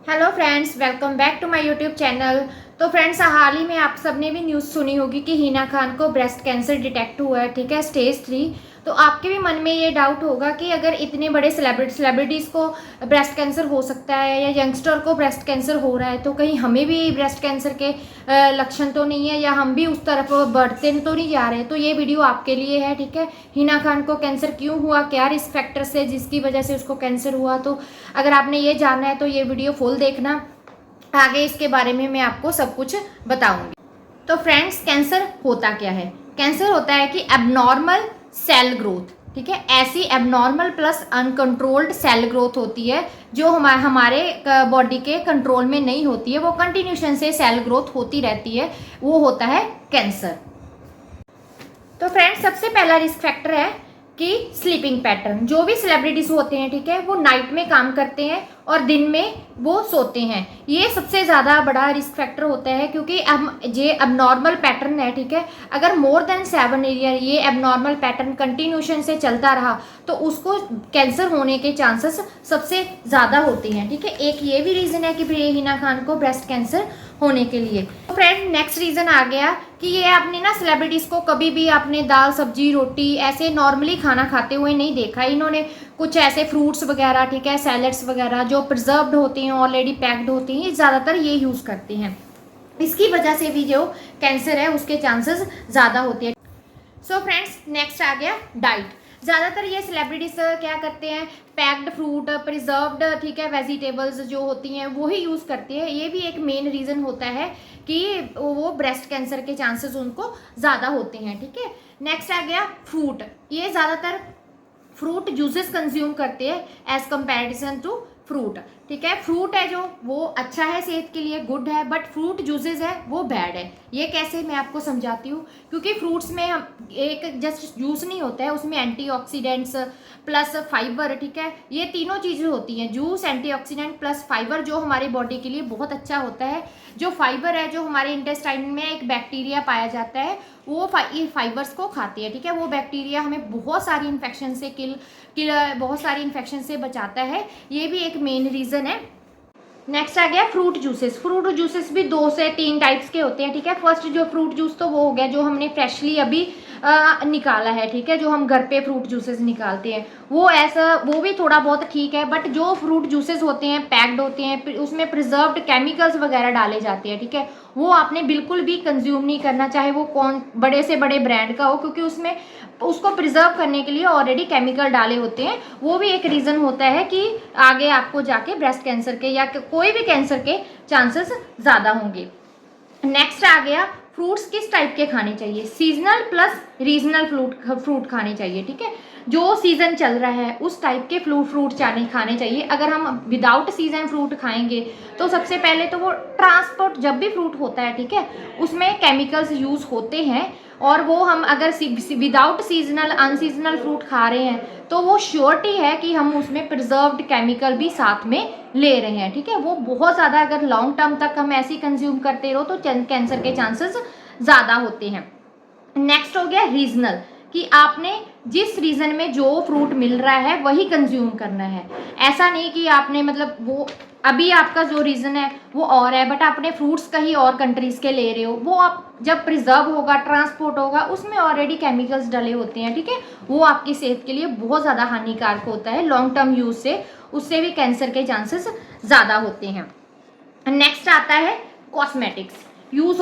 Hello friends, welcome back to my YouTube channel. तो friends, हाल ही में आप सबने भी न्यूज़ सुनी होगी कि हिना खान को ब्रेस्ट कैंसर डिटेक्ट हुआ है, ठीक है, स्टेज 3। तो आपके भी मन में ये डाउट होगा कि अगर इतने बड़े सेलिब्रिटीज़ को ब्रेस्ट कैंसर हो सकता है या यंगस्टर को ब्रेस्ट कैंसर हो रहा है, तो कहीं हमें भी ब्रेस्ट कैंसर के लक्षण तो नहीं है या हम भी उस तरफ बढ़ते तो नहीं जा रहे। तो ये वीडियो आपके लिए है, ठीक है। हिना खान को कैंसर क्यों हुआ, क्या रिस्क फैक्टर्स है जिसकी वजह से उसको कैंसर हुआ, तो अगर आपने ये जानना है तो ये वीडियो फुल देखना। आगे इसके बारे में मैं आपको सब कुछ बताऊंगी। तो फ्रेंड्स, कैंसर होता क्या है? कैंसर होता है कि एबनॉर्मल सेल ग्रोथ, ठीक है। ऐसी abnormal plus uncontrolled cell growth होती है जो हमारे बॉडी के कंट्रोल में नहीं होती है, वो कंटिन्यूशन से सेल ग्रोथ होती रहती है, वो होता है कैंसर। तो फ्रेंड्स, सबसे पहला रिस्क फैक्टर है कि स्लीपिंग पैटर्न। जो भी सेलिब्रिटीज होते हैं, ठीक है, वो नाइट में काम करते हैं और दिन में वो सोते हैं। ये सबसे ज़्यादा बड़ा रिस्क फैक्टर होता है क्योंकि अब ये एबनॉर्मल पैटर्न है, ठीक है। अगर मोर देन 7 ईयर ये एबनॉर्मल पैटर्न कंटिन्यूशन से चलता रहा तो उसको कैंसर होने के चांसेस सबसे ज़्यादा होते हैं, ठीक है। एक ये भी रीज़न है कि हिना खान को ब्रेस्ट कैंसर होने के लिए। तो फ्रेंड, नेक्स्ट रीज़न आ गया कि ये आपने ना सेलिब्रिटीज़ को कभी भी आपने दाल सब्जी रोटी ऐसे नॉर्मली खाना खाते हुए नहीं देखा। इन्होंने कुछ ऐसे फ्रूट्स वगैरह, ठीक है, सैलड्स वगैरह जो प्रिजर्व्ड होते हैं, ऑलरेडी पैक्ड होते हैं, ये ज़्यादातर ये यूज़ करते हैं। इसकी वजह से भी जो कैंसर है उसके चांसेस ज़्यादा होते हैं। सो फ्रेंड्स, नेक्स्ट आ गया डाइट। ज़्यादातर ये सेलिब्रिटीज क्या करते हैं, पैक्ड फ्रूट, प्रिजर्व्ड, ठीक है, वेजिटेबल्स जो होती हैं वो ही यूज़ करते हैं। ये भी एक मेन रीज़न होता है कि वो ब्रेस्ट कैंसर के चांसेस उनको ज़्यादा होते हैं, ठीक है। नेक्स्ट आ गया फ्रूट। ये ज़्यादातर फ्रूट जूसेस कंज्यूम करते हैं एज कंपैरिजन टू फ्रूट, ठीक है। फ्रूट है जो वो अच्छा है, सेहत के लिए गुड है, बट फ्रूट जूसेस है वो बैड है। ये कैसे, मैं आपको समझाती हूँ। क्योंकि फ्रूट्स में हम एक जस्ट जूस नहीं होता है, उसमें एंटीऑक्सीडेंट्स प्लस फाइबर, ठीक है, ये तीनों चीज़ें होती हैं। जूस, एंटीऑक्सीडेंट प्लस फाइबर जो हमारी बॉडी के लिए बहुत अच्छा होता है। जो फाइबर है, जो हमारे इंटेस्टाइन में एक बैक्टीरिया पाया जाता है, वो फाइबर्स को खाती है, ठीक है। वो बैक्टीरिया हमें बहुत सारी इन्फेक्शन से बहुत सारी इन्फेक्शन से बचाता है। ये भी एक मेन रीज़न है। नेक्स्ट आ गया फ्रूट जूसेस। फ्रूट जूसेस भी 2 से 3 टाइप्स के होते हैं, ठीक है। फर्स्ट जो फ्रूट जूस तो वो हो गया जो हमने फ्रेशली अभी निकाला है, ठीक है, जो हम घर पे फ्रूट जूसेस निकालते हैं, वो ऐसा वो भी थोड़ा बहुत ठीक है। बट जो फ्रूट जूसेस होते हैं पैक्ड होते हैं, उसमें प्रिजर्व्ड केमिकल्स वगैरह डाले जाते हैं, ठीक है, वो आपने बिल्कुल भी कंज्यूम नहीं करना, चाहे वो कौन बड़े से बड़े ब्रांड का हो, क्योंकि उसमें उसको प्रिजर्व करने के लिए ऑलरेडी केमिकल डाले होते हैं। वो भी एक रीज़न होता है कि आगे आपको जाके ब्रेस्ट कैंसर के या कोई भी कैंसर के चांसेस ज़्यादा होंगे। नेक्स्ट आ गया फ्रूट्स किस टाइप के खाने चाहिए। सीजनल प्लस रीजनल फ्रूट खाने चाहिए, ठीक है। जो सीज़न चल रहा है उस टाइप के फ्रूट खाने चाहिए। अगर हम विदाउट सीजन फ्रूट खाएंगे तो सबसे पहले तो वो ट्रांसपोर्ट, जब भी फ्रूट होता है, ठीक है, उसमें केमिकल्स यूज़ होते हैं। और वो हम अगर विदाउट सीजनल अनसीजनल फ्रूट खा रहे हैं तो वो श्योरिटी है कि हम उसमें प्रिजर्व्ड केमिकल भी साथ में ले रहे हैं, ठीक है। वो बहुत ज़्यादा अगर लॉन्ग टर्म तक हम ऐसे ही कंज्यूम करते रहो तो कैंसर के चांसेस ज़्यादा होते हैं। नेक्स्ट हो गया रीजनल, कि आपने जिस रीजन में जो फ्रूट मिल रहा है वही कंज्यूम करना है। ऐसा नहीं कि आपने मतलब वो अभी आपका जो रीज़न है वो और है, बट आपने फ्रूट्स कहीं और कंट्रीज़ के ले रहे हो, वो आप जब प्रिजर्व होगा, ट्रांसपोर्ट होगा, उसमें ऑलरेडी केमिकल्स डले होते हैं, ठीक है। वो आपकी सेहत के लिए बहुत ज़्यादा हानिकारक होता है लॉन्ग टर्म यूज़ से, उससे भी कैंसर के चांसेस ज़्यादा होते हैं। नेक्स्ट आता है कॉस्मेटिक्स। Use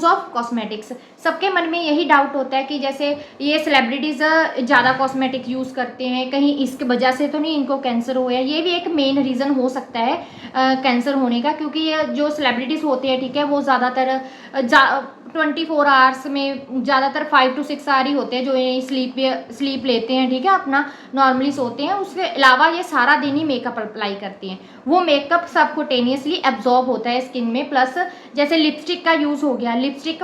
of cosmetics. सबके मन में यही डाउट होता है कि जैसे ये सेलिब्रिटीज़ ज़्यादा कॉस्मेटिक यूज़ करते हैं, कहीं इसकी वजह से तो नहीं इनको कैंसर हुआ है। ये भी एक मेन रीज़न हो सकता है कैंसर होने का, क्योंकि ये जो सेलिब्रिटीज़ होते हैं, ठीक है, वो ज़्यादातर 24 आवर्स में ज़्यादातर 5 to 6 आवर ही होते हैं जो ये स्लीप लेते हैं, ठीक है, अपना नॉर्मली सोते हैं। उसके अलावा ये सारा दिन ही मेकअप अप्लाई करती हैं। वो मेकअप सबकुटेनियसली एब्जॉर्ब होता है स्किन में। प्लस जैसे लिपस्टिक का यूज़ हो गया, लिपस्टिक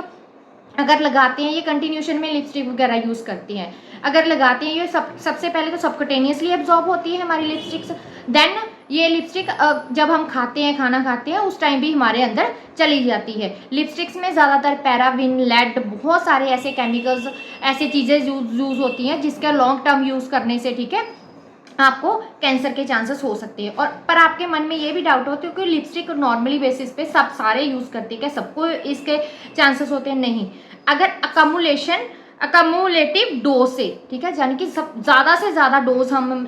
अगर लगाते हैं, ये कंटिन्यूशन में लिपस्टिक वगैरह यूज़ करती हैं, अगर लगाते हैं ये सबसे पहले तो सबकुटेनियसली एब्जॉर्ब होती है हमारी लिपस्टिक्स। देन ये लिपस्टिक जब हम खाते हैं, खाना खाते हैं, उस टाइम भी हमारे अंदर चली जाती है। लिपस्टिक्स में ज़्यादातर पैराबिन, लेड, बहुत सारे ऐसे केमिकल्स, ऐसे चीज़ें यूज़ होती हैं जिसका लॉन्ग टर्म यूज़ करने से, ठीक है, आपको कैंसर के चांसेस हो सकते हैं। और पर आपके मन में ये भी डाउट होता है कि लिपस्टिक नॉर्मली बेसिस पे सब सारे यूज़ करते हैं, क्या सबको इसके चांसेस होते हैं? नहीं। अगर अकमुलेटिव डोज से, ठीक है, यानी कि सब ज़्यादा से ज़्यादा डोज हम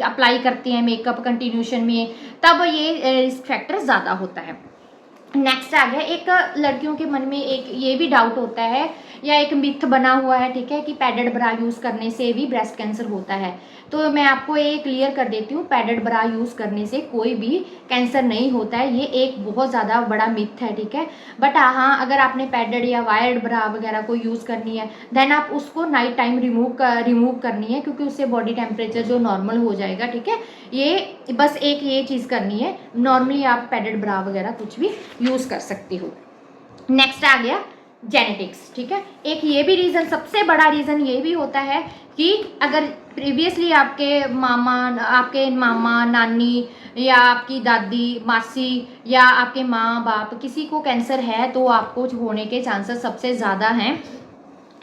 अप्लाई करते हैं मेकअप कंटिन्यूशन में, तब ये रिस्क फैक्टर ज़्यादा होता है। नेक्स्ट आ गया, एक लड़कियों के मन में एक ये भी डाउट होता है या एक मिथ बना हुआ है, ठीक है, कि पैडेड ब्रा यूज़ करने से भी ब्रेस्ट कैंसर होता है। तो मैं आपको ये क्लियर कर देती हूँ, पैडेड ब्रा यूज़ करने से कोई भी कैंसर नहीं होता है। ये एक बहुत ज़्यादा बड़ा मिथ है, ठीक है। बट हाँ, अगर आपने पैडेड या वायर्ड ब्रा वगैरह को यूज़ करनी है, देन आप उसको नाइट टाइम रिमूव करनी है, क्योंकि उससे बॉडी टेम्परेचर जो नॉर्मल हो जाएगा, ठीक है। ये बस एक ये चीज़ करनी है, नॉर्मली आप पैडेड ब्रा वगैरह कुछ भी यूज़ कर सकती हो। नेक्स्ट आ गया जेनेटिक्स, ठीक है। एक ये भी रीज़न, सबसे बड़ा रीज़न ये भी होता है कि अगर प्रीवियसली आपके मामा नानी या आपकी दादी मासी या आपके माँ बाप किसी को कैंसर है, तो आपको होने के चांसेस सबसे ज़्यादा हैं,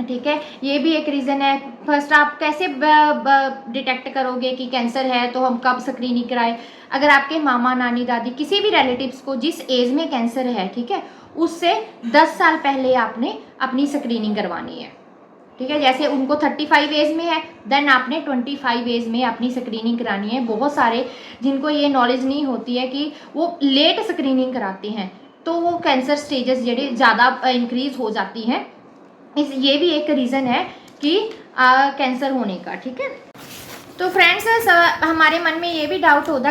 ठीक है। ये भी एक रीज़न है। फर्स्ट आप कैसे डिटेक्ट करोगे कि कैंसर है, तो हम कब स्क्रीनिंग कराएं? अगर आपके मामा नानी दादी किसी भी रिलेटिव्स को जिस एज में कैंसर है, ठीक है, उससे 10 साल पहले आपने अपनी स्क्रीनिंग करवानी है, ठीक है। जैसे उनको 35 एज में है, देन आपने 25 एज में अपनी स्क्रीनिंग करानी है। बहुत सारे जिनको ये नॉलेज नहीं होती है कि वो लेट स्क्रीनिंग कराते हैं, तो वो कैंसर स्टेजेस जेडे ज़्यादा इंक्रीज हो जाती हैं। ये भी एक रीज़न है कि कैंसर होने का, ठीक है। तो फ्रेंड्स, हमारे मन में ये भी डाउट होता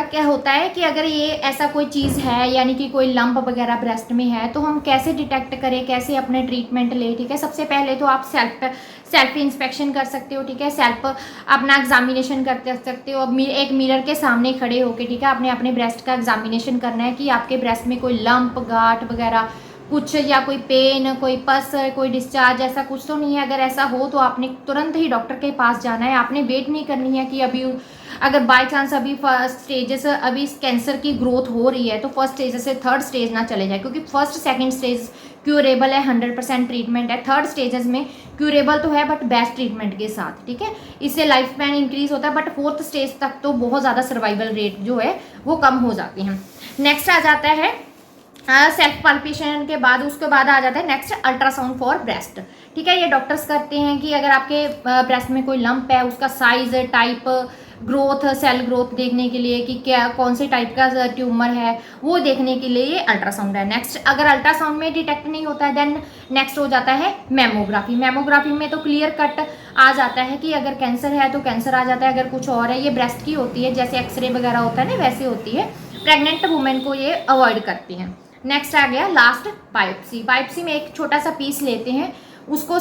है कि अगर ये ऐसा कोई चीज़ है, यानी कि कोई लंप वगैरह ब्रेस्ट में है, तो हम कैसे डिटेक्ट करें, कैसे अपने ट्रीटमेंट लें, ठीक है। सबसे पहले तो आप सेल्फ इंस्पेक्शन कर सकते हो, ठीक है। सेल्फ अपना एग्जामिनेशन कर सकते हो। अब एक मिरर के सामने खड़े होकर, ठीक है, आपने अपने ब्रेस्ट का एग्जामिनेशन करना है कि आपके ब्रेस्ट में कोई लंप गांठ वगैरह कुछ, या कोई पेन, कोई पस, कोई डिस्चार्ज, ऐसा कुछ तो नहीं है। अगर ऐसा हो तो आपने तुरंत ही डॉक्टर के पास जाना है। आपने वेट नहीं करनी है कि अभी अगर बाय चांस अभी फर्स्ट स्टेजेस अभी कैंसर की ग्रोथ हो रही है, तो फर्स्ट स्टेज से थर्ड स्टेज ना चले जाए, क्योंकि फर्स्ट सेकंड स्टेज क्यूरेबल है, 100% ट्रीटमेंट है। थर्ड स्टेजेस में क्यूरेबल तो है बट बेस्ट ट्रीटमेंट के साथ, ठीक है। इससे लाइफ स्पैन इंक्रीज होता है, बट फोर्थ स्टेज तक तो बहुत ज़्यादा सर्वाइवल रेट जो है वो कम हो जाती है। नेक्स्ट आ जाता है सेल्फ पाल्पेशन के बाद, उसके बाद आ जाता है नेक्स्ट अल्ट्रासाउंड फॉर ब्रेस्ट, ठीक है। ये डॉक्टर्स करते हैं कि अगर आपके ब्रेस्ट में कोई लंप है, उसका size, type, growth, cell growth देखने के लिए कि क्या कौन से टाइप का ट्यूमर है, वो देखने के लिए ये अल्ट्रासाउंड है। नेक्स्ट, अगर अल्ट्रासाउंड में डिटेक्ट नहीं होता है, देन नेक्स्ट हो जाता है मैमोग्राफी। मैमोग्राफी में तो क्लियर कट आ जाता है कि अगर कैंसर है तो कैंसर आ जाता है, अगर कुछ और है, ये ब्रेस्ट की होती है, जैसे एक्सरे वगैरह होता है ना, वैसे होती है। प्रेग्नेंट वुमेन को ये अवॉइड करती हैं। नेक्स्ट आ गया लास्ट बायोप्सी। बायोप्सी में एक छोटा सा पीस लेते हैं, उसको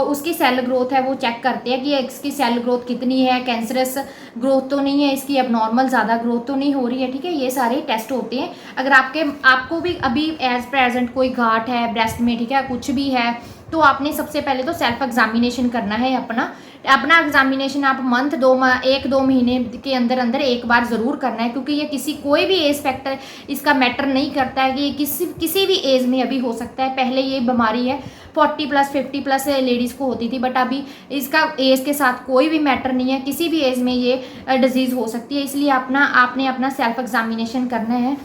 उसकी सेल ग्रोथ है वो चेक करते हैं कि इसकी सेल ग्रोथ कितनी है, कैंसरस ग्रोथ तो नहीं है इसकी, अब नॉर्मल ज़्यादा ग्रोथ तो नहीं हो रही है, ठीक है। ये सारे टेस्ट होते हैं। अगर आपको भी अभी एज प्रेजेंट कोई गांठ है ब्रेस्ट में, ठीक है, कुछ भी है, तो आपने सबसे पहले तो सेल्फ एग्जामिनेशन करना है। अपना एग्जामिनेशन आप मंथ 1-2 महीने के अंदर अंदर एक बार ज़रूर करना है, क्योंकि ये कोई भी एज फैक्टर इसका मैटर नहीं करता है कि ये किसी भी एज में अभी हो सकता है। पहले ये बीमारी है 40+, 50+ लेडीज़ को होती थी, बट अभी इसका एज के साथ कोई भी मैटर नहीं है, किसी भी एज में ये डिजीज़ हो सकती है। इसलिए आपने अपना सेल्फ एग्जामिनेशन करना है।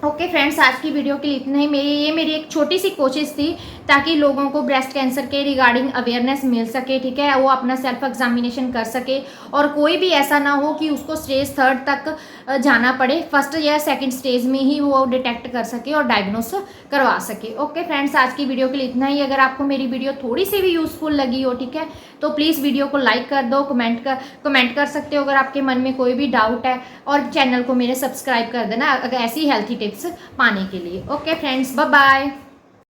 ओके फ्रेंड्स, आज की वीडियो के लिए इतना ही। मेरी एक छोटी सी कोशिश थी ताकि लोगों को ब्रेस्ट कैंसर के रिगार्डिंग अवेयरनेस मिल सके, ठीक है, वो अपना सेल्फ एग्जामिनेशन कर सके और कोई भी ऐसा ना हो कि उसको स्टेज 3 तक जाना पड़े, फर्स्ट या सेकंड स्टेज में ही वो डिटेक्ट कर सके और डायग्नोस करवा सके। ओके फ्रेंड्स, आज की वीडियो के लिए इतना ही। अगर आपको मेरी वीडियो थोड़ी सी भी यूज़फुल लगी हो, ठीक है, तो प्लीज़ वीडियो को लाइक कर दो, कमेंट कर सकते हो अगर आपके मन में कोई भी डाउट है, और चैनल को मेरे सब्सक्राइब कर देना अगर ऐसी हेल्थी टिप्स पाने के लिए। Okay friends, bye bye.